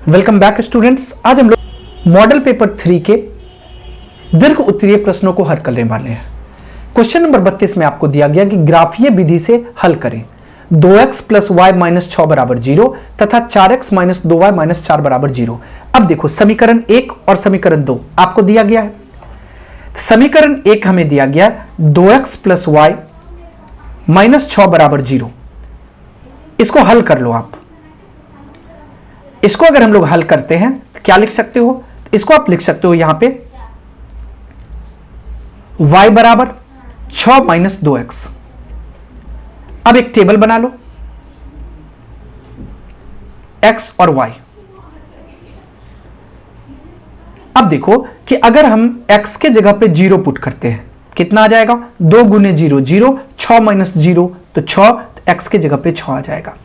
Welcome back students. आज हम लोग मॉडल पेपर 3 के दीर्घ उत्तरीय प्रश्नों को हल करने वाले हैं। क्वेश्चन नंबर 32 में आपको दिया गया कि ग्राफीय विधि से हल करें 2x + y - 6 = 0 तथा 4x - 2y - 4 = 0। अब देखो समीकरण 1 और समीकरण 2 आपको दिया गया है। समीकरण 1 हमें दिया गया 2x + y - 6 = 0। इसको हल कर लो आप। इसको अगर हम लोग हल करते हैं तो क्या लिख सकते हो? इसको आप लिख सकते हो यहां पे y = 6 - 2x। अब एक टेबल बना लो x और y। अब देखो कि अगर हम x के जगह पे 0 पुट करते हैं कितना आ जाएगा? 2 × 0 0, 6 - 0 तो 6, तो x के जगह पे 6 आ जाएगा।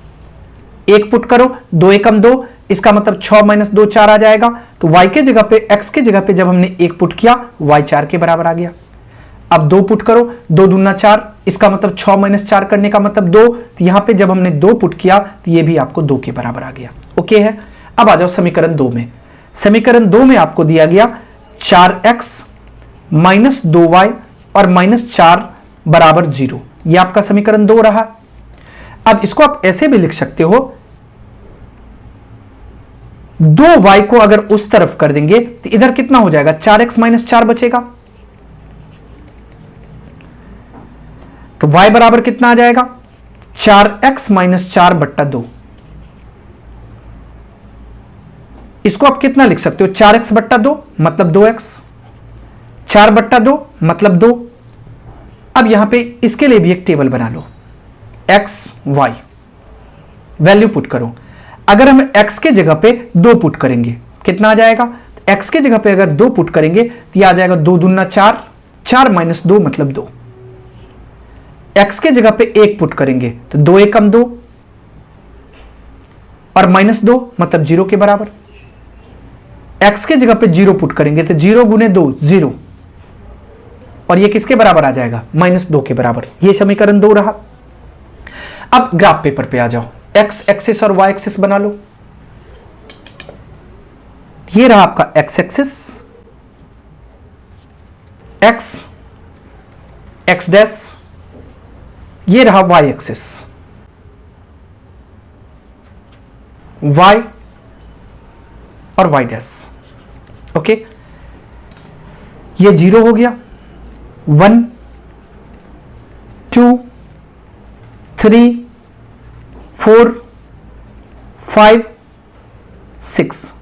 1 पुट करो, 2 एकम 2, इसका मतलब 6 - 2 4 आ जाएगा। तो y के जगह पे x के जगह पे जब हमने 1 पुट किया y 4 के बराबर आ गया। अब 2 पुट करो, 2 दूना 4, इसका मतलब 6 - 4 करने का मतलब 2। तो यहां पे जब हमने 2 पुट किया तो ये भी आपको 2 के बराबर आ गया। ओके है। अब आ जाओ समीकरण 2 में। समीकरण 2 में आपको दिया गया 4x - 2y और -4 = 0। यह आपका समीकरण 2 रहा। अब इसको आप ऐसे भी लिख सकते हो, 2y को अगर उस तरफ कर देंगे तो इधर कितना हो जाएगा? 4x - 4 बचेगा। तो y बराबर कितना आ जाएगा? 4x - 4 / 2। इसको आप कितना लिख सकते हो? 4x / 2 मतलब 2x, 4 / 2 मतलब 2। अब यहां पे इसके लिए भी एक टेबल बना लो, x y वैल्यू पुट करो। अगर हम x के जगह पे 2 पुट करेंगे कितना आ जाएगा? x के जगह पे अगर 2 पुट करेंगे तो यह आ जाएगा 2 दूना 4, 4 - 2 मतलब 2। x के जगह पे 1 पुट करेंगे तो 2 एकम 2 और -2 मतलब 0 के बराबर। x के जगह पे 0 पुट करेंगे तो 0 × 2 0 और ये किसके बराबर आ जाएगा? -2 के बराबर। ये समीकरण 2 रहा। अब ग्राफ पेपर पे आ जाओ, x एक्सिस और y एक्सिस बना लो। ये रहा आपका x एक्सिस, x डैश, ये रहा y एक्सिस, y और y डैश। ओके, ये 0 हो गया, 1 2 3 4 5 6।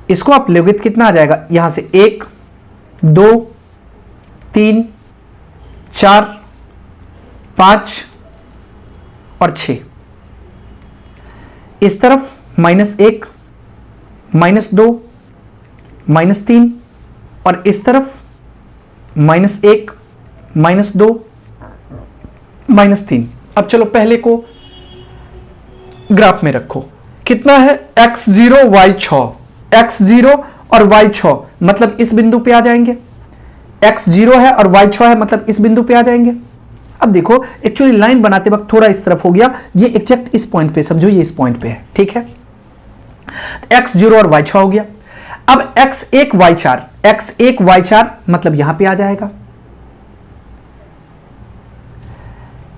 इसको आप लोगे तो कितना आ जाएगा? यहां से 1 2 3 4 5 और 6। इस तरफ -1 -2 -3 और इस तरफ -1 -2 -3। अब चलो पहले को ग्राफ में रखो। कितना है? x0 y 6, x0 और y 6 मतलब इस बिंदु पे आ जाएंगे। x0 है और y 6 है मतलब इस बिंदु पे आ जाएंगे। अब देखो एक्चुअली लाइन बनाते वक्त थोड़ा इस तरफ हो गया, ये एग्जैक्ट इस पॉइंट पे समझो, ये इस पॉइंट पे है। ठीक है, x0 और y 6 हो गया। अब x1 y 4, x1 y 4 मतलब यहां पे आ जाएगा।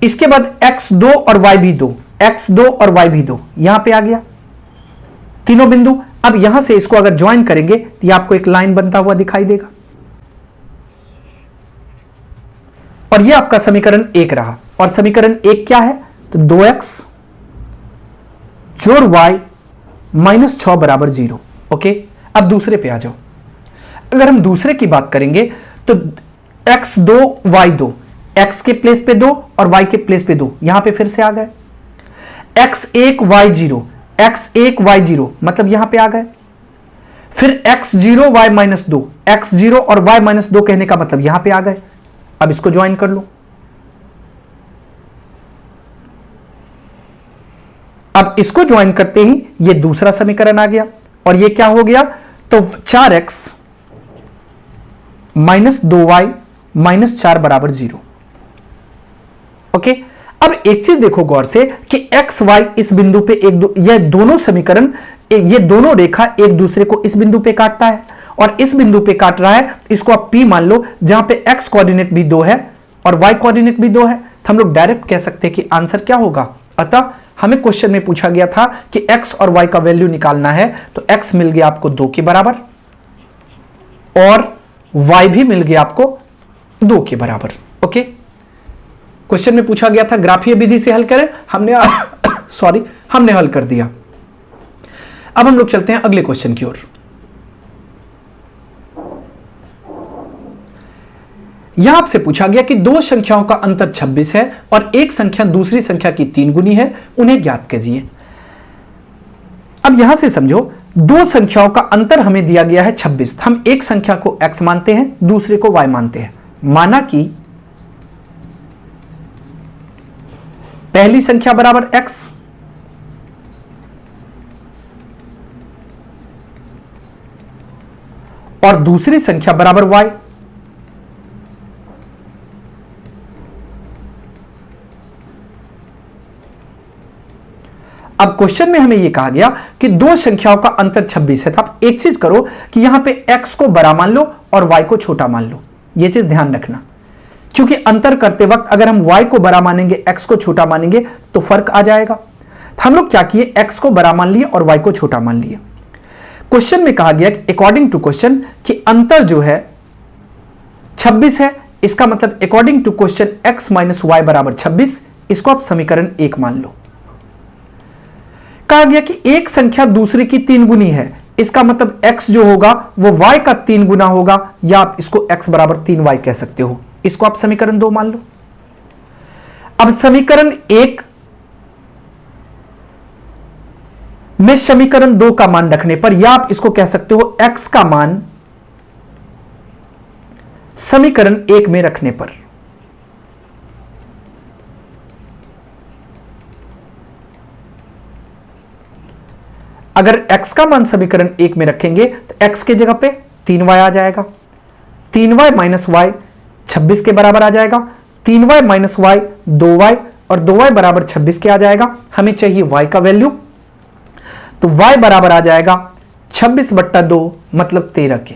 इसके बाद x2 और y भी 2, x2 और y भी 2 यहां पे आ गया, तीनों बिंदु। अब यहां से इसको अगर ज्वाइन करेंगे तो यह आपको एक लाइन बनता हुआ दिखाई देगा और यह आपका समीकरण 1 रहा। और समीकरण 1 क्या है? तो 2x जोड़ y - 6 = 0। ओके, अब दूसरे पे आ जाओ। अगर हम दूसरे की बात करेंगे तो x2 y 2, x के प्लेस पे 2 और y के प्लेस पे 2 यहां पे फिर से आ गए। x1 y 0, x1 y 0 मतलब यहां पे आ गए। फिर x0 y -2, x0 और y -2 कहने का मतलब यहां पे आ गए। अब इसको ज्वाइन कर लो। अब इसको ज्वाइन करते ही ये दूसरा समीकरण आ गया और ये क्या हो गया? तो 4x - 2y - 4 = 0। ओके, अब एक चीज देखो गौर से कि एक्स वाई इस बिंदु पे यह दोनों समीकरण, ये दोनों रेखा एक दूसरे को इस बिंदु पे काटता है और इस बिंदु पे काट रहा है, इसको आप P मान लो, जहां पे एक्स कोऑर्डिनेट भी 2 है और वाई कोऑर्डिनेट भी 2 है, तो हम लोग डायरेक्ट कह सकते हैं कि आंसर क्या होगा। अतः हमें क्वेश्चन में पूछा गया था कि एक्स और वाई का वैल्यू निकालना है, तो एक्स मिल गया आपको 2 के बराबर और वाई भी मिल गया आपको 2 के बराबर। ओके, क्वेश्चन में पूछा गया था ग्राफीय विधि से हल करें, हमने हमने हल कर दिया। अब हम लोग चलते हैं अगले क्वेश्चन की ओर। यहां आपसे पूछा गया कि दो संख्याओं का अंतर 26 है और एक संख्या दूसरी संख्या की 3 गुनी है, उन्हें ज्ञात कीजिए। अब यहां से समझो, दो संख्याओं का अंतर हमें दिया गया है 26। हम एक संख्या को x मानते हैं, दूसरे को y मानते हैं। माना कि पहली संख्या बराबर x और दूसरी संख्या बराबर y। अब क्वेश्चन में हमें यह कहा गया कि दो संख्याओं का अंतर 26 है, तो आप एक चीज करो कि यहां पे x को बड़ा मान लो और y को छोटा मान लो। यह चीज ध्यान रखना, क्योंकि अंतर करते वक्त अगर हम y को बड़ा मानेंगे, x को छोटा मानेंगे तो फर्क आ जाएगा। तो हम लोग क्या किए, x को बड़ा मान लिए और y को छोटा मान लिए। क्वेश्चन में कहा गया अकॉर्डिंग टू क्वेश्चन कि अंतर जो है 26 है, इसका मतलब according to question x minus y बराबर 26। इसको आप समीकरण 1 मान लो। कहा गया कि एक संख्या दूसरे की 3 गुनी है, इसका मतलब x जो होगा वो y का 3 गुना होगा, या आप इसको x बराबर 3y कह सकते हो। इसको आप समीकरण 2 मान लो। अब समीकरण 1 में समीकरण 2 का मान रखने पर, या आप इसको कह सकते हो x का मान समीकरण 1 में रखने पर, अगर x का मान समीकरण 1 में रखेंगे तो x के जगह पे 3y आ जाएगा। 3y माइनस वाई 26 के बराबर आ जाएगा। 3y माइनस वाई 2y और 2y बराबर 26 के आ जाएगा। हमें चाहिए y का वैल्यू, तो y बराबर आ जाएगा 26 बट्टा 2 मतलब 13 के।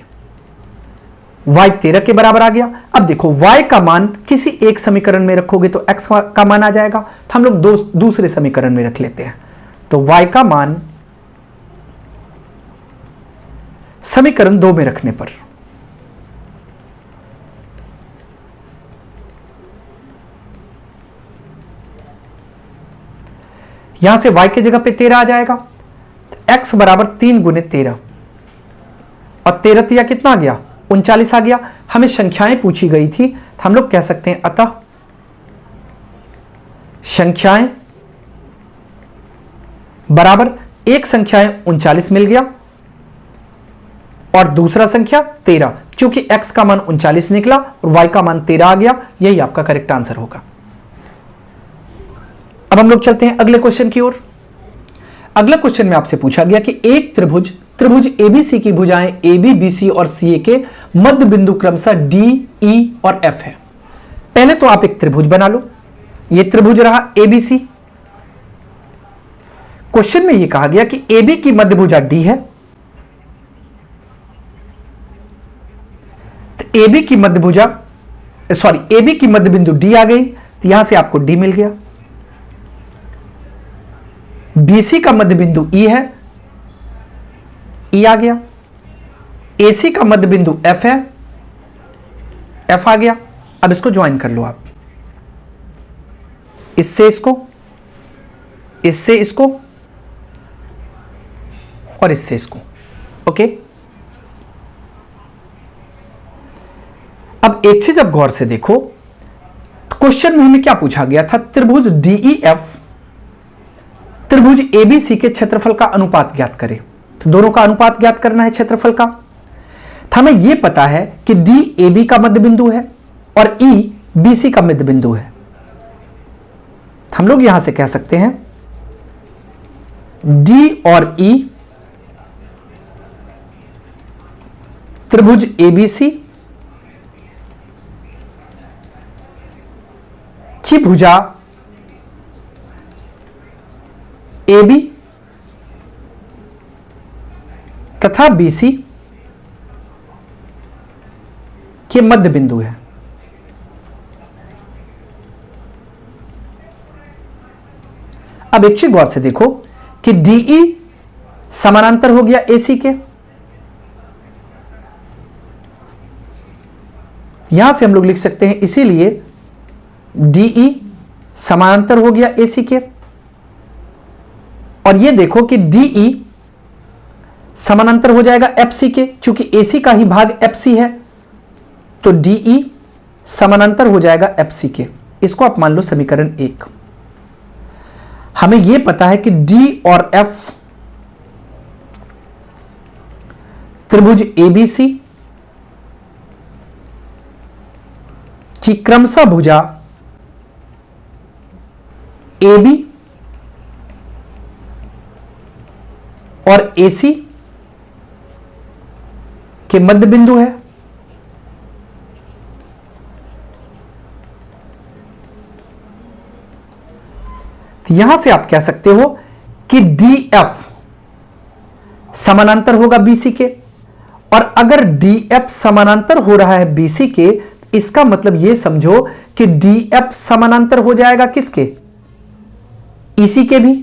y 13 के बराबर आ गया। अब देखो y का मान किसी एक समीकरण में रखोगे तो x का मान आ जाएगा, तो हम लोग दूसरे समीकरण में रख लेते हैं। तो y का मान समीकरण 2 में रखने पर यहां से y की जगह पे 13 आ जाएगा, तो x बराबर 3 गुने 13 और 13 तिया कितना आ गया, 39 आ गया। हमें संख्याएं पूछी गई थी, तो हम लोग कह सकते हैं अतः संख्याएं बराबर, एक संख्याएं 39 मिल गया और दूसरा संख्या 13, क्योंकि x का मान 39 निकला और y का मान 13 आ गया। यही आपका करेक्ट आंसर होगा। अब हम लोग चलते हैं अगले क्वेश्चन की ओर। अगला क्वेश्चन में आपसे पूछा गया कि एक त्रिभुज एबीसी की भुजाएं AB, BC और CA के मध्य बिंदु क्रमशः D, E और F है। पहले तो आप एक त्रिभुज बना लो। यह त्रिभुज रहा ABC। क्वेश्चन में यह कहा गया कि AB की मध्य भुजा D है, AB की मध्य भुजा AB की मध्य बिंदु D आ गई, तो यहां से आपको D मिल गया। BC का मध्य बिंदु E है, E आ गया। AC का मध्य बिंदु F है, F आ गया। अब इसको ज्वाइन कर लो आप, इससे इसको, इससे इसको और इससे इसको। ओके, अब एक चीज अब गौर से देखो, तो क्वेश्चन में हमें क्या पूछा गया था, त्रिभुज DEF त्रिभुज ABC के क्षेत्रफल का अनुपात ज्ञात करें। तो दोनों का अनुपात ज्ञात करना है क्षेत्रफल का। तो हमें यह पता है कि D AB का मध्य बिंदु है और E BC का मध्य बिंदु है। तो हम लोग यहां से कह सकते हैं D और E त्रिभुज ABC की भुजा ए बी तथा बी सी के मध्य बिंदु है। अब एक चीज गौर से देखो कि डीई समानांतर हो गया एसी के, यहां से हम लोग लिख सकते हैं इसीलिए डीई समानांतर हो गया एसी के। और ये देखो कि डीई समानांतर हो जाएगा एफसी के, क्योंकि एसी का ही भाग एफसी है, तो डीई समानांतर हो जाएगा एफसी के। इसको आप मान लो समीकरण 1। हमें यह पता है कि डी और एफ त्रिभुज एबीसी की क्रमशः भुजा AB और AC के मध्य बिंदु है। तो यहां से आप कह सकते हो कि DF समानांतर होगा BC के, और अगर DF समानांतर हो रहा है BC के, इसका मतलब यह समझो कि DF समानांतर हो जाएगा किसके? EC के भी।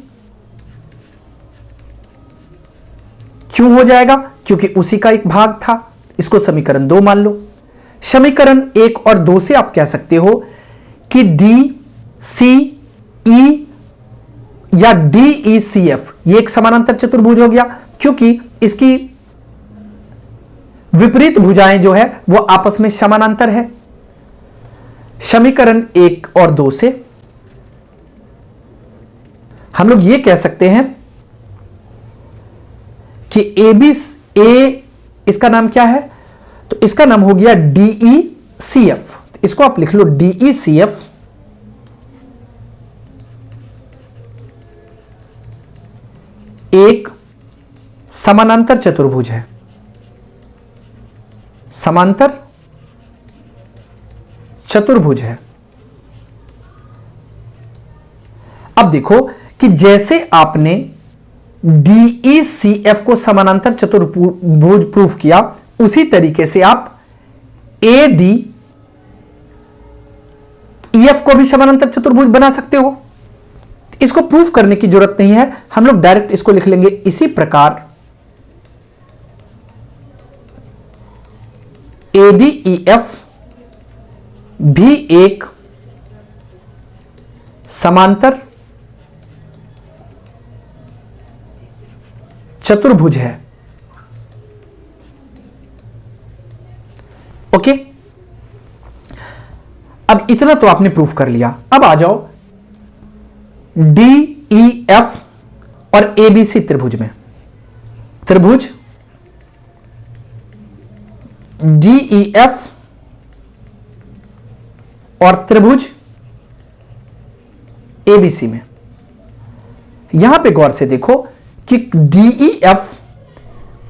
क्यों हो जाएगा? क्योंकि उसी का एक भाग था। इसको समीकरण 2 मान लो। समीकरण 1 और 2 से आप कह सकते हो कि DCE या DECF ये एक समानांतर चतुर्भुज हो गया, क्योंकि इसकी विपरीत भुजाएं जो है वो आपस में समानांतर है। समीकरण 1 और 2 से हम लोग ये कह सकते हैं कि ए इसका नाम क्या है? तो इसका नाम हो गया DECF। इसको आप लिख लो DECF एक समानांतर चतुर्भुज है। समांतर चतुर्भुज है। अब देखो कि जैसे आपने DECF को समानांतर चतुर्भुज प्रूफ किया, उसी तरीके से आप ADEF को भी समानांतर चतुर्भुज बना सकते हो। इसको प्रूफ करने की जरूरत नहीं है, हम लोग डायरेक्ट इसको लिख लेंगे इसी प्रकार ADEF भी एक समांतर चतुर्भुज है। ओके, अब इतना तो आपने प्रूफ कर लिया। अब आ जाओ DEF और ABC त्रिभुज में। त्रिभुज DEF और त्रिभुज ABC में। यहां पे गौर से देखो कि DEF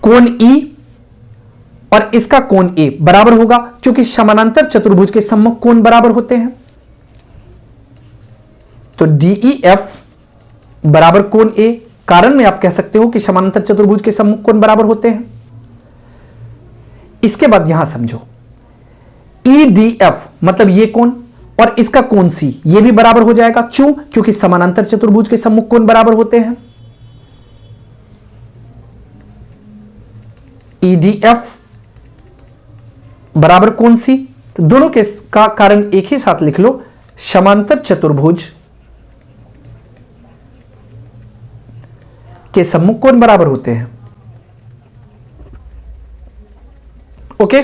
कोण E और इसका कोण A बराबर होगा, क्योंकि समानांतर चतुर्भुज के सम्मुख कोण बराबर होते हैं। तो DEF बराबर कोण A, कारण में आप कह सकते हो कि समानांतर चतुर्भुज के सम्मुख कोण बराबर होते हैं। इसके बाद यहां समझो EDF मतलब ये कोण और इसका कोण C ये भी बराबर हो जाएगा। क्यों? क्योंकि समानांतर चतुर्भुज के सम्मुख कोण बराबर होते हैं। EDF बराबर कोण C, तो दोनों के का कारण एक ही साथ लिख लो, समांतर चतुर्भुज के सम्मुख कोण बराबर होते हैं। ओके,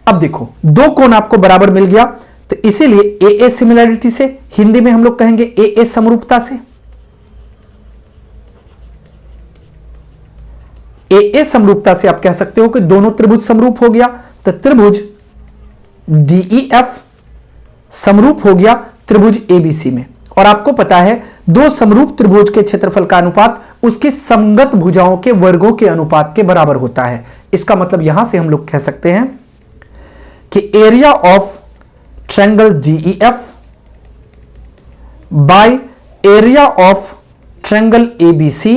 अब देखो दो कोण आपको बराबर मिल गया, तो इसीलिए AA सिमिलैरिटी से, हिंदी में हम लोग कहेंगे AA समरूपता से। AA समरूपता से आप कह सकते हो कि दोनों त्रिभुज समरूप हो गया, तो त्रिभुज DEF समरूप हो गया त्रिभुज ABC में। और आपको पता है दो समरूप त्रिभुज के क्षेत्रफल का अनुपात उसके समगत भुजाओं के वर्गों के अनुपात के बराबर होता है। इसका मतलब यहां से हम लोग कह सकते हैं कि area of triangle DEF by area of triangle ABC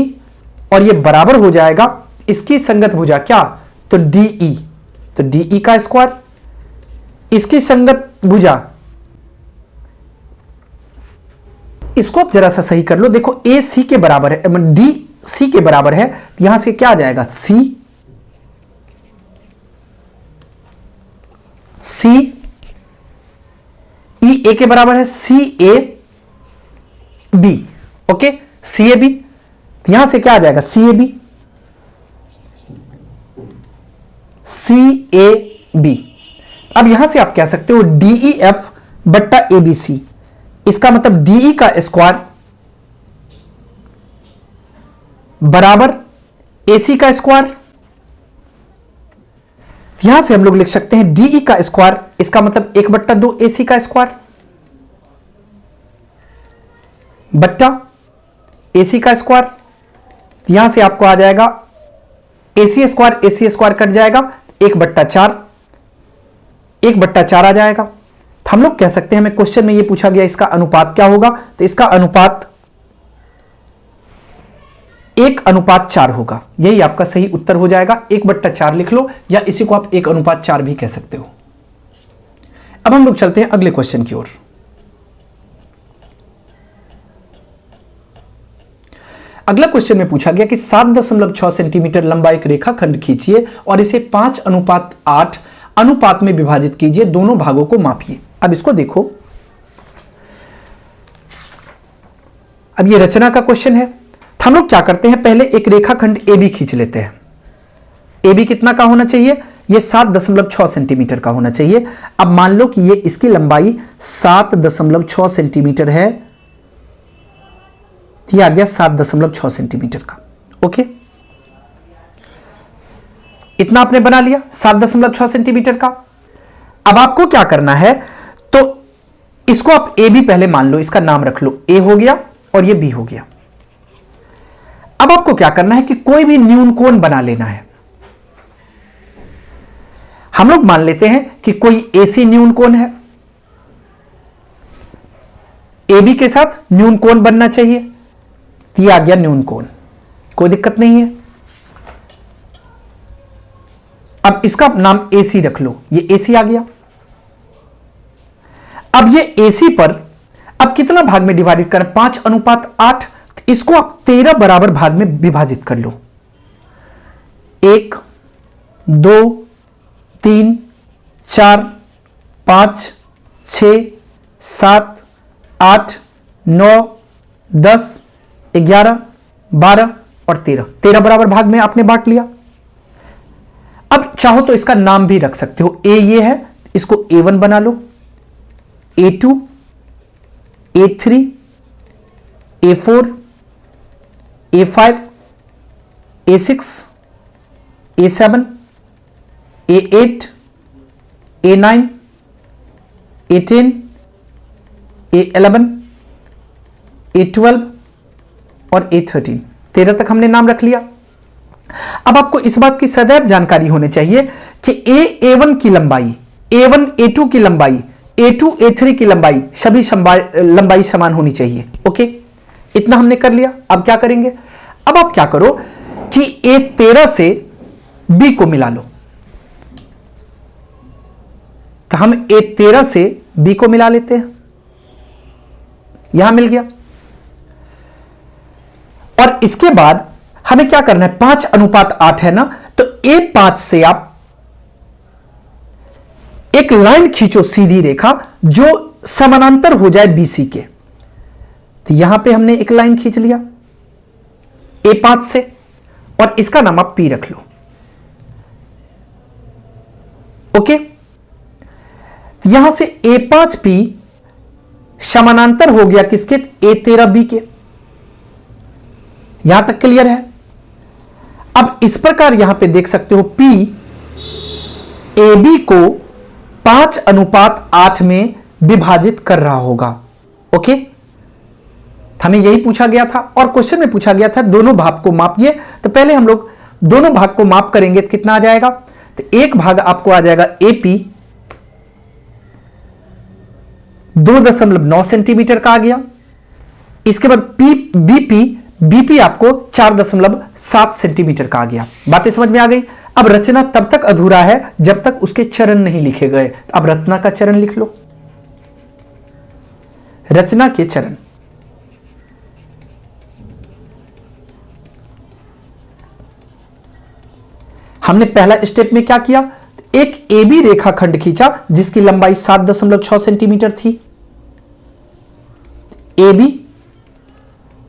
और ये बराबर हो जाएगा इसकी संगत भुजा क्या, तो DE, तो DE का स्क्वायर, इसकी संगत भुजा, इसको आप जरा सा सही कर लो, देखो AC के बराबर है, DC के बराबर है, तो यहां से क्या आ जाएगा C EA के बराबर है CAB, ओके, CAB, यहां से क्या आ जाएगा CAB। अब यहां से आप कह सकते हो DEF बट्टा ABC, इसका मतलब DE का स्क्वायर बराबर AC का स्क्वायर, यहां से हम लोग लिख सकते हैं DE का स्क्वायर, इसका मतलब 1/2 AC का स्क्वायर बट्टा AC का स्क्वायर, यहां से आपको आ जाएगा AC स्क्वायर कट जाएगा, 1/4, 1/4 आ जाएगा। तो हम लोग कह सकते हैं, हमें क्वेश्चन में ये पूछा गया इसका अनुपात क्या होगा, तो इसका अनुपात 1:4 होगा, यही आपका सही उत्तर हो जाएगा। 1/4 लिख लो, या इसी को आप 1:4 भी कह सकते हो। अब हम लोग चलते हैं अगले क्वेश्चन की ओर। अगला क्वेश्चन में पूछा गया कि 7.6 सेंटीमीटर लंबा एक रेखाखंड खींचिए और इसे 5:8 अनुपात में विभाजित कीजिए, दोनों भागों को मापिए। अब इसको देखो, अब ये रचना का क्वेश्चन है। हम लोग क्या करते हैं, पहले एक रेखाखंड AB खींच लेते हैं। AB कितना का होना चाहिए, ये 7.6 सेंटीमीटर का होना चाहिए। अब मान लो कि ये इसकी लंबाई 7.6 सेंटीमीटर है, ये आ गया 7.6 सेंटीमीटर का, ओके, इतना आपने बना लिया 7.6 सेंटीमीटर का। अब आपको क्या करना है, तो इसको आप AB पहले मान लो, इसका नाम रख लो, A हो गया और ये B हो गया। अब आपको क्या करना है कि कोई भी न्यून कोण बना लेना है। हम लोग मान लेते हैं कि कोई AC न्यून कोण है, AB के साथ न्यून कोण बनना चाहिए, ये आ गया न्यून कोण, कोई दिक्कत नहीं है। अब इसका नाम AC रख लो, ये AC आ गया। अब ये AC पर अब कितना भाग में डिवाइड कर, 5:8, तो इसको आप 13 बराबर भाग में विभाजित कर लो। 1 2 3 4 5 6 7 8 9 10 11 12 और 13 बराबर भाग में आपने बांट लिया। अब चाहो तो इसका नाम भी रख सकते हो, A ये है, इसको A1 बना लो, A2 A3 A4 A5 A6 A7 A8 A9 A10 A11 A12 और A13, 13 तक हमने नाम रख लिया। अब आपको इस बात की सदैव जानकारी होनी चाहिए कि A1 की लंबाई, A1 A2 की लंबाई, A2 A3 की लंबाई, सभी लंबाई समान होनी चाहिए, ओके, इतना हमने कर लिया। अब क्या करेंगे, अब आप क्या करो कि A13 से B को मिला लो, तो हम A13 से B को मिला लेते हैं, यहां मिल गया। और इसके बाद हमें क्या करना है, 5:8 है ना, तो A5 से आप एक लाइन खींचो, सीधी रेखा जो समानांतर हो जाए BC के, तो यहां पे हमने एक लाइन खींच लिया A5 से, और इसका नाम आप P रख लो, ओके। यहां से A5P समानांतर हो गया किसके, A13B के, यहां तक क्लियर है। अब इस प्रकार यहां पे देख सकते हो P AB को 5:8 में विभाजित कर रहा होगा, ओके। हमें यही पूछा गया था, और क्वेश्चन में पूछा गया था दोनों भाग को मापिए, तो पहले हम लोग दोनों भाग को माप करेंगे तो कितना आ जाएगा, तो एक भाग आपको आ जाएगा AP 2.9 सेंटीमीटर का आ गया। इसके बाद BP बीपी आपको 4.7 सेंटीमीटर का आ गया। बातें समझ में आ गई। अब रचना तब तक अधूरा है जब तक उसके चरण नहीं लिखे गए। अब रचना का चरण लिख लो। रचना के चरण, हमने पहला स्टेप में क्या किया, एक AB रेखाखंड खींचा जिसकी लंबाई 7.6 सेंटीमीटर थी। AB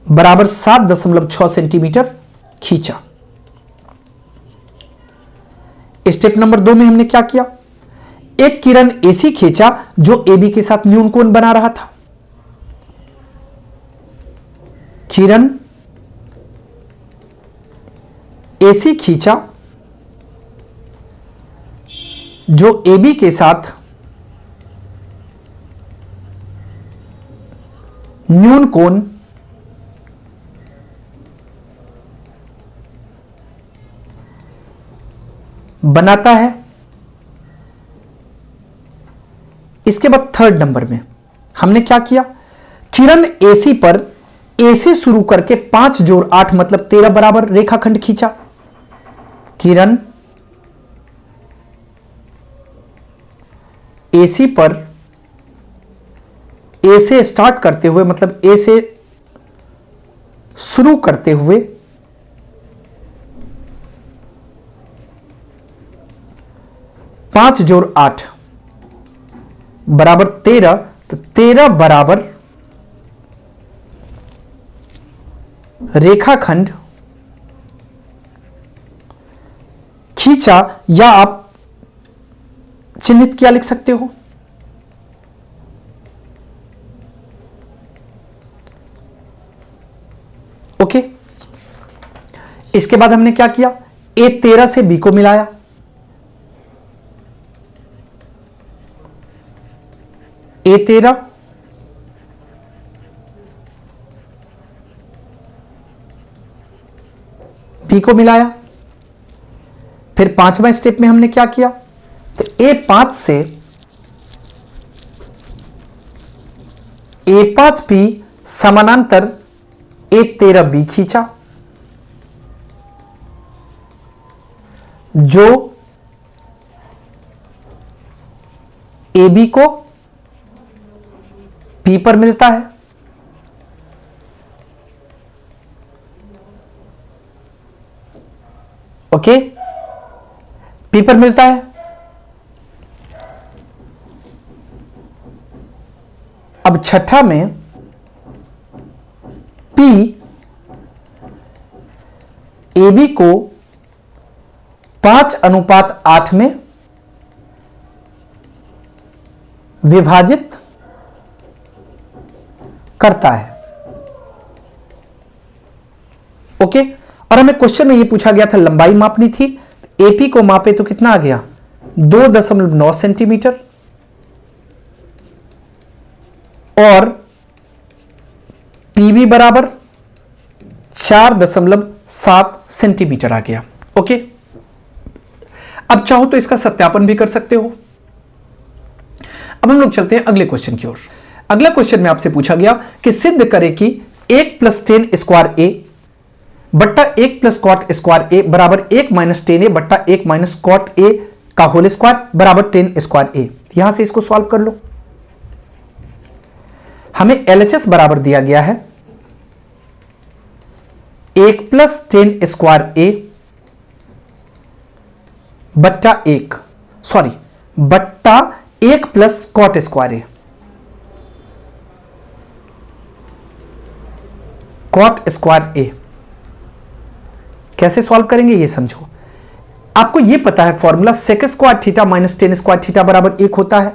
बराबर 7.6 सेंटीमीटर खींचा। स्टेप नंबर 2 में हमने क्या किया, एक किरण AC खींचा जो AB के साथ न्यून कोण बना रहा था। किरण AC खींचा जो AB के साथ न्यून कोण बनाता है। इसके बाद थर्ड नंबर में हमने क्या किया, किरण AC पर A से शुरू करके 5 जोड़ 8 मतलब 13 बराबर रेखाखंड खींचा। किरण AC पर A से स्टार्ट करते हुए मतलब A से शुरू करते हुए 5 जोड़ 8 बराबर 13, तो 13 बराबर रेखाखंड खींचा, या आप चिन्हित क्या लिख सकते हो, ओके। इसके बाद हमने क्या किया, A13 से B को मिलाया। A13 B को मिलाया। फिर 5वां स्टेप में हमने क्या किया, तो A5 से A5P समानांतर A13B खींचा जो AB को P पर मिलता है। ओके, P पर मिलता है। अब छठा में P AB को 5:8 में विभाजित करता है। ओके, और हमें क्वेश्चन में यह पूछा गया था लंबाई मापनी थी, AP को मापे तो कितना आ गया 2.9 सेंटीमीटर और PB बराबर 4.7 सेंटीमीटर आ गया। ओके, अब चाहो तो इसका सत्यापन भी कर सकते हो। अब हम लोग चलते हैं अगले क्वेश्चन की ओर। अगला क्वेश्चन में आपसे पूछा गया कि सिद्ध करें कि 1 + 10 स्क्वायर A बट्टा 1 + cot स्क्वायर A बराबर 1 - 10A बट्टा 1 - cot A का होल स्क्वायर बराबर 10 स्क्वायर A। यहां से इसको सॉल्व कर लो। हमें LHS बराबर दिया गया है 1 + 10 स्क्वायर A बट्टा 1 + cot square A। cot square A कैसे सॉल्व करेंगे ये समझो। आपको ये पता है formula sec square theta minus 10 square theta बराबर 1 होता है।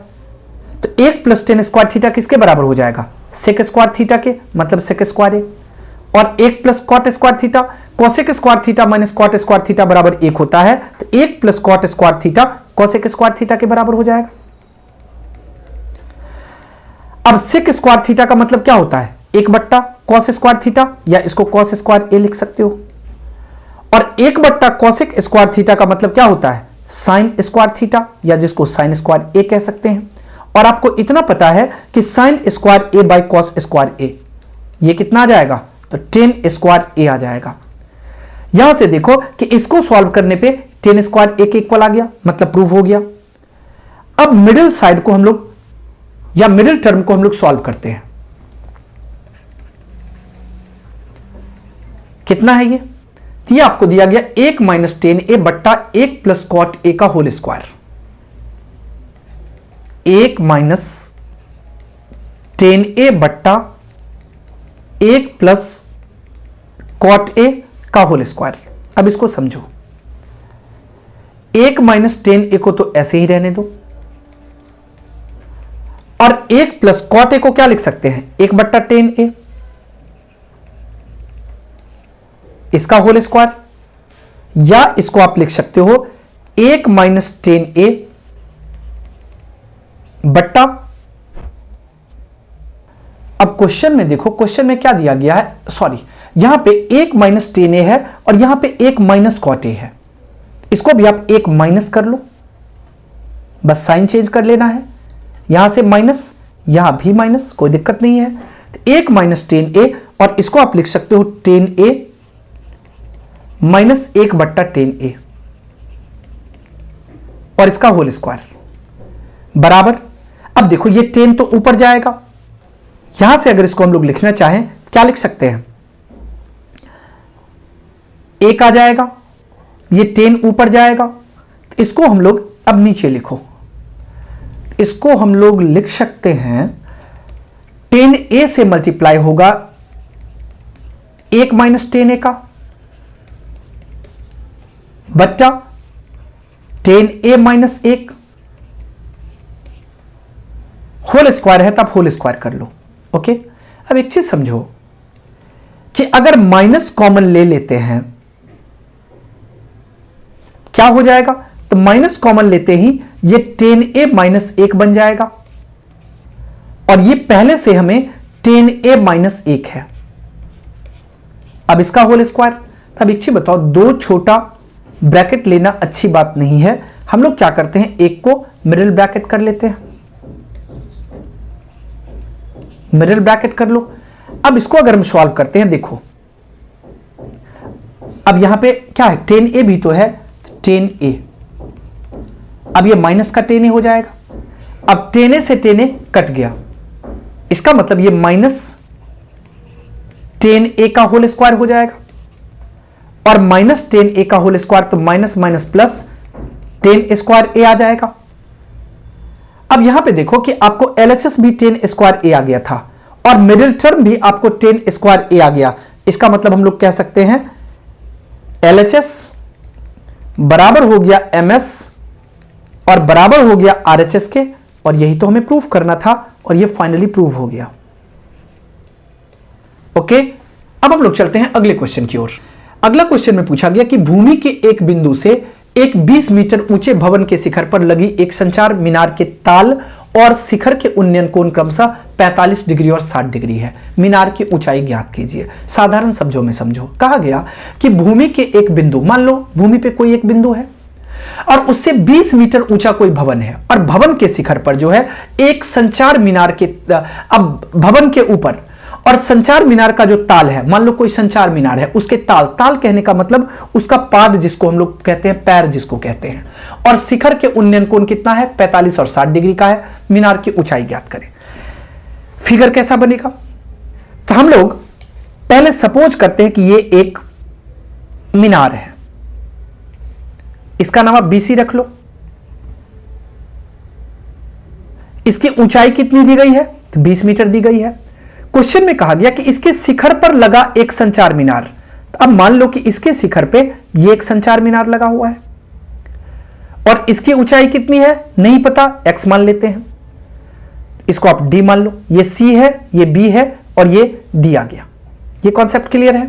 तो 1 + 10 स्क्वायर थीटा किसके बराबर हो जाएगा, sec स्क्वायर थीटा के, मतलब sec स्क्वायर A। और 1 + cot square theta cosec square theta minus cot square theta बराबर 1 होता है। तो 1 + cot square theta cosec square theta के बराबर हो जाएगा। अब sec स्क्वायर थीटा का मतलब क्या होता है, 1 बट्टा cos स्क्वायर थीटा, या इसको cos स्क्वायर A लिख सकते हो। और 1 बट्टा cosec स्क्वायर थीटा का मतलब क्या होता है, sin स्क्वायर थीटा, या जिसको sin स्क्वायर A कह सकते हैं। और आपको इतना पता है कि sin square A by cos square A ये कितना आ जाएगा तो टेन स्क्वायर ए आ जाएगा। यहां से देखो कि इसको सॉल्व करने पे टेन स्क्वायर ए के इक्वल आ गया, मतलब प्रूव हो गया। अब मिडिल साइड को हम लोग या मिडिल टर्म को हम लोग सॉल्व करते हैं। कितना है ये आपको दिया गया 1 माइनस टेन ए बट्टा 1 प्लस कॉट ए का होल स्क्वायर। 1 माइनस टेन ए बट्टा 1 प्लस कॉट ए का होल स्क्वायर। अब इसको समझो, 1 माइनस टेन ए को तो ऐसे ही रहने दो, और 1 प्लस कॉट ए को क्या लिख सकते हैं, 1 बट्टा टेन ए, इसका होल स्क्वायर, या इसको आप लिख सकते हो 1 माइनस टेन ए बट्टा, अब क्वेश्चन में देखो, क्वेश्चन में क्या दिया गया है, सॉरी यहां पे 1 माइनस टेन ए है और यहां पे 1 माइनस कॉट ए है, इसको भी आप 1 माइनस कर लो, बस साइन चेंज कर लेना है, यहां से माइनस यहां भी माइनस, कोई दिक्कत नहीं है। तो 1 माइनस टेन ए और इसको आप लिख सकते हो टेन ए माइनस 1 बट्टा टेन ए और इसका होल स्क्वायर बराबर। अब देखो ये 10 तो ऊपर जाएगा, यहां से अगर इसको हम लोग लिखना चाहें क्या लिख सकते हैं, 1 आ जाएगा, ये 10 ऊपर जाएगा, तो इसको हम लोग अब नीचे लिखो, इसको हम लोग लिख सकते हैं 10a से मल्टीप्लाई होगा 1 माइनस टेन ए का बच्चा 10a माइनस 1 होल स्क्वायर है, तब होल स्क्वायर कर लो। ओके, अब एक चीज समझो कि अगर माइनस कॉमन ले लेते हैं क्या हो जाएगा, तो माइनस कॉमन लेते ही ये 10a माइनस 1 बन जाएगा, और ये पहले से हमें 10a माइनस 1 है, अब इसका होल स्क्वायर। अब एक चीज बताओ, दो छोटा ब्रैकेट लेना अच्छी बात नहीं है, हम लोग क्या करते हैं, एक को मिडिल ब्रैकेट कर लेते हैं, मिडिल ब्रैकेट कर लो। अब इसको अगर हम सॉल्व करते हैं, देखो अब यहां पे क्या है, 10a भी तो है, 10a, अब ये माइनस का 10a हो जाएगा, अब 10a से 10a कट गया, इसका मतलब ये माइनस 10a का होल स्क्वायर हो जाएगा, और माइनस 10a का होल स्क्वायर तो minus minus plus 10 square a आ जाएगा। अब यहां पे देखो कि आपको LHS भी 10 स्क्वायर a आ गया था, और मिडिल टर्म भी आपको 10 स्क्वायर a आ गया, इसका मतलब हम लोग कह सकते हैं LHS बराबर हो गया MS और बराबर हो गया RHS के, और यही तो हमें प्रूव करना था, और ये फाइनली प्रूव हो गया। ओके, अब हम लोग चलते हैं अगले क्वेश्चन की ओर। अगला क्वेश्चन में पूछा गया कि भूमि के एक बिंदु से एक 20 मीटर ऊंचे भवन के शिखर पर लगी एक संचार मीनार के ताल और शिखर के उन्नयन कोण क्रमशः 45 डिग्री और 60 डिग्री है, मीनार की ऊंचाई ज्ञात कीजिए। साधारण शब्दों में समझो, कहा गया कि भूमि के एक बिंदु, मान लो भूमि पे कोई एक बिंदु है और उससे 20 मीटर ऊंचा कोई भवन है, और भवन के शिखर पर जो है एक संचार मीनार के, अब भवन के ऊपर और संचार मीनार का जो ताल है, मान लो कोई संचार मीनार है, उसके ताल, ताल कहने का मतलब उसका पाद जिसको हम लोग कहते हैं, पैर जिसको कहते हैं, और शिखर के उन्नयन कोण कितना है, 45 और 60 डिग्री का है, मीनार की ऊंचाई ज्ञात करें। फिगर कैसा बनेगा, तो हम लोग पहले सपोज करते हैं कि ये एक मीनार है, इसका नाम आप BC रख लो, इसकी ऊंचाई कितनी दी गई है, तो 20 मीटर दी गई है। क्वेश्चन में कहा गया कि इसके शिखर पर लगा एक संचार मीनार, तो अब मान लो कि इसके शिखर पे ये एक संचार मीनार लगा हुआ है, और इसकी ऊंचाई कितनी है नहीं पता, x मान लेते हैं, इसको आप d मान लो, ये C है, ये B है, और ये D आ गया। ये कॉन्सेप्ट क्लियर है।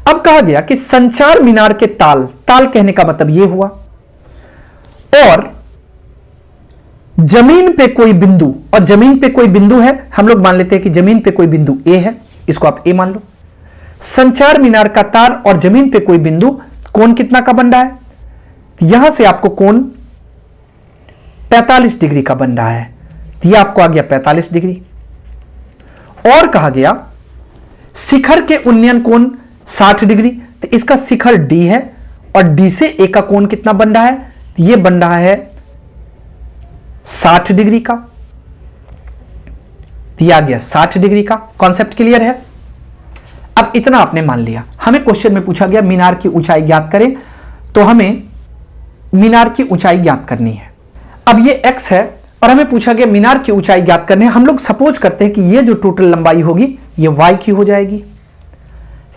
अब कहा गया कि संचार मीनार के ताल, ताल कहने का मतलब ये हुआ, और जमीन पे कोई बिंदु, और जमीन पे कोई बिंदु है, हम लोग मान लेते हैं कि जमीन पे कोई बिंदु A है, इसको आप A मान लो। संचार मीनार का तार और जमीन पे कोई बिंदु, कोण कितना का बन रहा है, यहां से आपको कोण 45 डिग्री का बन रहा है, यह आपको आ गया 45 डिग्री। और कहा गया शिखर के उन्नयन कोण 60 डिग्री, तो इसका शिखर डी है और डी से ए का कोण कितना बन रहा है, ये बन रहा है 60 डिग्री का, दिया गया 60 डिग्री का। कॉन्सेप्ट क्लियर है। अब इतना आपने मान लिया। हमें क्वेश्चन में पूछा गया मीनार की ऊंचाई ज्ञात करें, तो हमें मीनार की ऊंचाई ज्ञात करनी है। अब ये x है और हमें पूछा गया मीनार की ऊंचाई ज्ञात करनी है। हम लोग सपोज करते हैं कि ये जो टोटल लंबाई होगी ये y की हो जाएगी।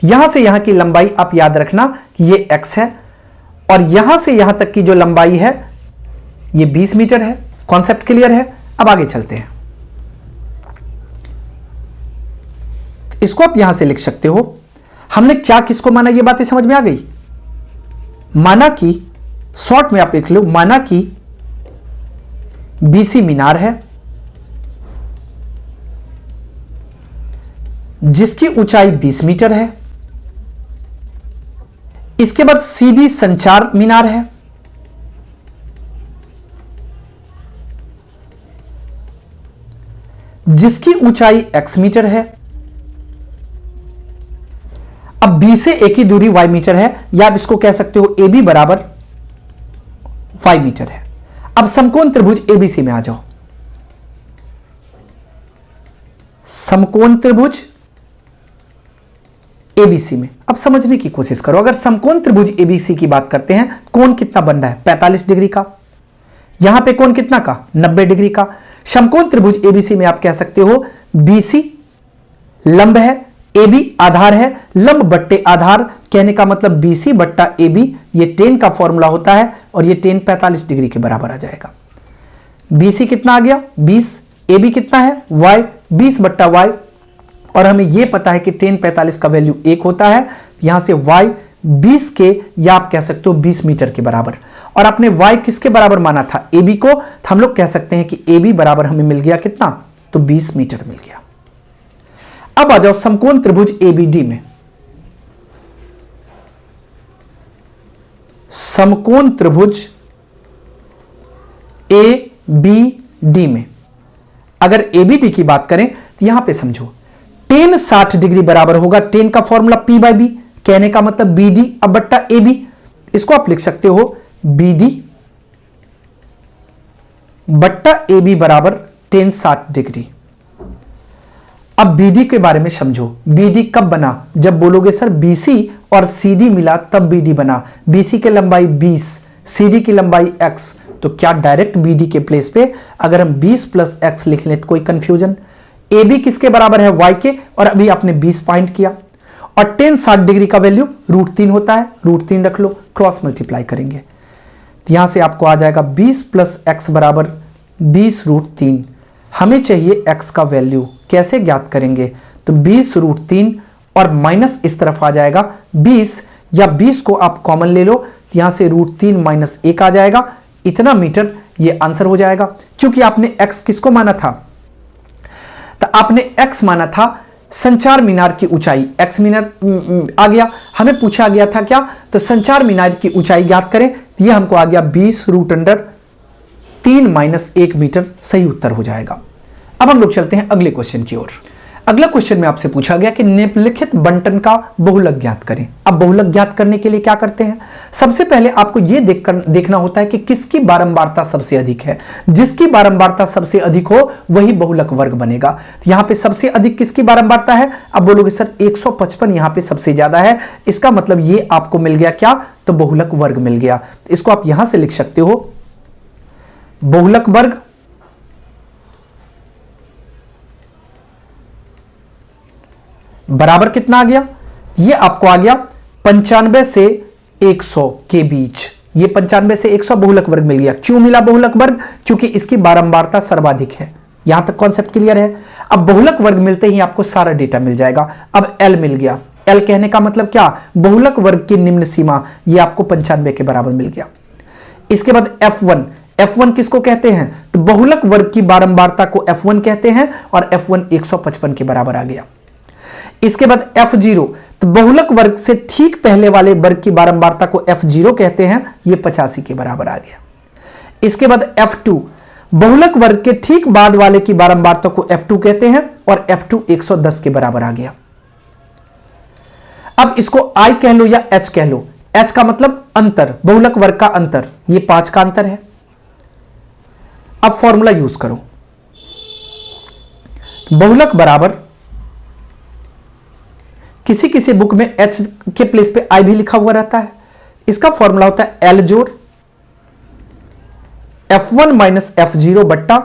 यहां से यहां की लंबाई आप याद रखना कि ये x है और यहां से यहां तक की जो लंबाई है ये 20 मीटर है। कॉन्सेप्ट क्लियर है। अब आगे चलते हैं। इसको आप यहां से लिख सकते हो। हमने क्या किसको माना, ये बातें समझ में आ गई। माना कि शॉर्ट में आप लिख लो, माना कि बीसी मीनार है जिसकी ऊंचाई 20 मीटर है। इसके बाद सीडी संचार मीनार है जिसकी ऊंचाई x मीटर है। अब B से A की दूरी y मीटर है, या आप इसको कह सकते हो AB बराबर y मीटर है। अब समकोण त्रिभुज ABC में आ जाओ। समकोण त्रिभुज ABC में अब समझने की कोशिश करो। अगर समकोण त्रिभुज ABC की बात करते हैं, कोण कितना बन रहा है 45 डिग्री का। यहां पे कोण कितना का 90 डिग्री का। समकोण त्रिभुज ABC में आप कह सकते हो BC लंब है, AB आधार है, लंब बट्टे आधार, कहने का मतलब BC बट्टा AB, ये tan का फॉर्मूला होता है और ये tan 45 डिग्री के बराबर आ जाएगा। BC कितना आ गया 20, AB कितना है y 20 बट्टा y, और हमें यह पता है कि tan 45 का वैल्यू 1 होता है। यहां से y 20 के, या आप कह सकते हो 20 मीटर के बराबर। और आपने y किसके बराबर माना था AB को, तो हम लोग कह सकते हैं कि AB बराबर हमें मिल गया कितना, तो 20 मीटर मिल गया। अब आ जाओ समकोण त्रिभुज ABD में। समकोण त्रिभुज ABD में अगर ABD की बात करें तो यहां पे समझो tan 60 डिग्री बराबर होगा tan का फॉर्मूला P/B, कहने का मतलब BD अब बट्टा AB। इसको आप लिख सकते हो BD बट्टा AB बराबर tan 60 डिग्री। अब BD के बारे में समझो। BD कब बना, जब बोलोगे सर BC और CD मिला तब BD बना। BC की लंबाई 20, CD की लंबाई x, तो क्या डायरेक्ट BD के प्लेस पे अगर हम 20 प्लस x लिख लें तो कोई कंफ्यूजन। AB किसके बराबर है y के, और अभी आपने 20 पॉइंट किया, और tan 60 डिग्री का वैल्यू √3 होता है, √3 रख लो, क्रॉस मल्टीप्लाई करेंगे तो यहां से आपको आ जाएगा 20 प्लस x बराबर 20√3। हमें चाहिए x का वैल्यू, कैसे ज्ञात करेंगे, तो 20√3 और माइनस इस तरफ आ जाएगा 20, या 20 को आप कॉमन ले लो तो यहां से √3 माइनस 1 आ जाएगा, इतना मीटर ये आंसर हो जाएगा। क्योंकि आपने x किसको माना था, तो आपने x माना था संचार मीनार की ऊंचाई, x मीनार आ गया। हमें पूछा गया था क्या, तो संचार मीनार की ऊंचाई ज्ञात करें, ये हमको आ गया 20√3 माइनस 1 मीटर, सही उत्तर हो जाएगा। अब हम लोग चलते हैं अगले क्वेश्चन की ओर। अगला क्वेश्चन में आपसे पूछा गया कि निम्नलिखित बंटन का बहुलक ज्ञात करें। अब बहुलक ज्ञात करने के लिए क्या करते हैं, सबसे पहले आपको यह देखना होता है कि किसकी बारंबारता सबसे अधिक है। जिसकी बारंबारता सबसे अधिक हो वही बहुलक वर्ग बनेगा। तो यहां पे सबसे अधिक किसकी बारंबारता है, अब बोलोगे सर 155 यहां पे सबसे ज्यादा है, इसका मतलब ये आपको मिल गया क्या, तो बहुलक वर्ग मिल गया। इसको आप यहां से लिख सकते हो बहुलक वर्ग बराबर कितना आ गया, ये आपको आ गया 95 से 100 के बीच। ये 95 से 100 बहुलक वर्ग मिल गया। क्यों मिला बहुलक वर्ग, क्योंकि इसकी बारंबारता सर्वाधिक है। यहां तक कॉन्सेप्ट क्लियर है। अब बहुलक वर्ग मिलते ही आपको सारा डेटा मिल जाएगा। अब एल मिल गया, एल कहने का मतलब क्या, बहुलक वर्ग की निम्न सीमा, ये आपको 95 के बराबर मिल गया। इसके बाद F1, F1 किसको कहते हैं, तो बहुलक वर्ग की बारंबारता को F1 कहते हैं, और F1 155 के बराबर आ गया। इसके बाद F0, तो बहुलक वर्ग से ठीक पहले वाले वर्ग की बारंबारता को F0 कहते हैं, ये 85 के बराबर आ गया। इसके बाद F2, बहुलक वर्ग के ठीक बाद वाले की बारंबारता को F2 कहते हैं, और F2 110 के बराबर आ गया। अब इसको I कह लो या H कह लो, H का मतलब अंतर, बहुलक वर्ग का अंतर, ये 5 का अंतर है। अब फॉर्मूला यूज करो, बहुलक बराबर, किसी किसी बुक में H के प्लेस पे I भी लिखा हुआ रहता है, इसका फॉर्मूला होता है L जोड़ F1 माइनस F0 बट्टा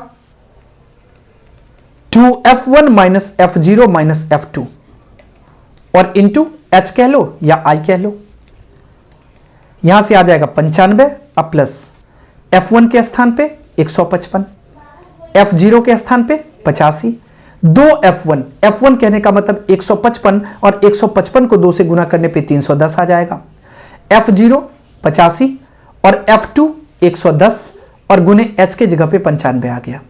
2F1 minus F0 minus F2 और इंटू H कह लो या I कह लो। यहां से आ जाएगा 95, अब प्लस F1 के स्थान पे 155, F0 के स्थान पे 85, 2F1, F1 कहने का मतलब 155 और 155 को 2 से गुना करने पे 310 आ जाएगा, F0 85 और F2 110 और गुने H के जगह पे 95 आ गया।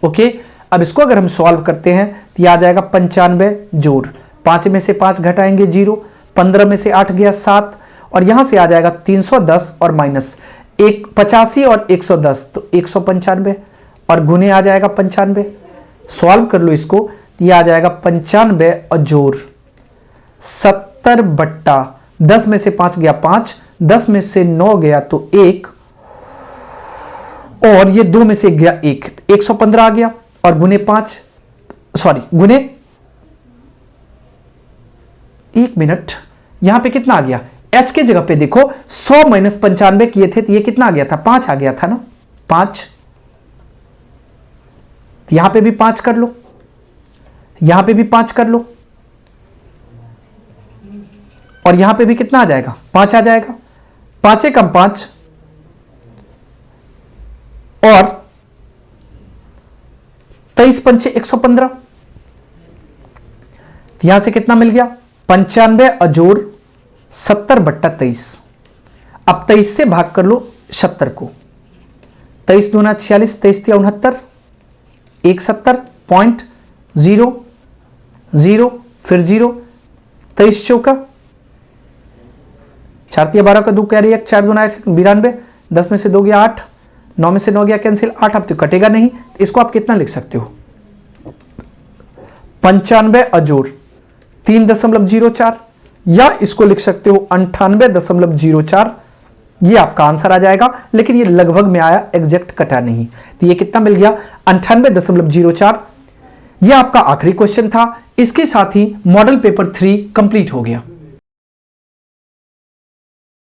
ओके, अब इसको अगर हम सॉल्व करते हैं तो यह आ जाएगा 95 जोड़ 5 में से 5 घटाएंगे 0, 15 में से 8 गया 7 और यहां से आ जाएगा 310 और माइनस 85 और 110 तो 195 और गुने आ जाएगा 95। सॉल्व कर लो इसको, यह आ जाएगा 95 और जोड़ 70 बट्टा 10 में से 5 गया 5, 10 में से 9 गया तो 1 और ये 2 में से गया 1, 115 आ गया और गुने 5, सॉरी गुने 1 मिनट, यहां पे कितना आ गया, H के जगह पे देखो 100 माइनस 95 किए थे तो ये कितना आ गया था, 5 आ गया था ना, 5, यहां पे भी 5 कर लो, यहां पे भी 5 कर लो और यहां पे भी कितना आ जाएगा, 5 आ जाएगा, 5 कम 5 और 23 पंचे 115, यहां से कितना मिल गया 95 अजोड़ 70 बट्टा 23। अब 23 से भाग कर लो 70 को, 23 दूना 46, 23 तिया 69, 71.00 फिर 0, 23 चौका 4 तिया 12 का 2 कैरी 1, 4 दूना 92, 10 में से 2 गया 8, 9 में से 9 गया कैंसिल 8, अब तो कटेगा नहीं, तो इसको आप कितना लिख सकते हो 95 अजोड़ 3.04 या इसको लिख सकते हो 98.04, ये आपका आंसर आ जाएगा, लेकिन ये लगभग में आया, एग्जैक्ट कटा नहीं, तो ये कितना मिल गया 98.04। ये आपका आखिरी क्वेश्चन था, इसके साथ ही मॉडल पेपर 3 कंप्लीट हो गया।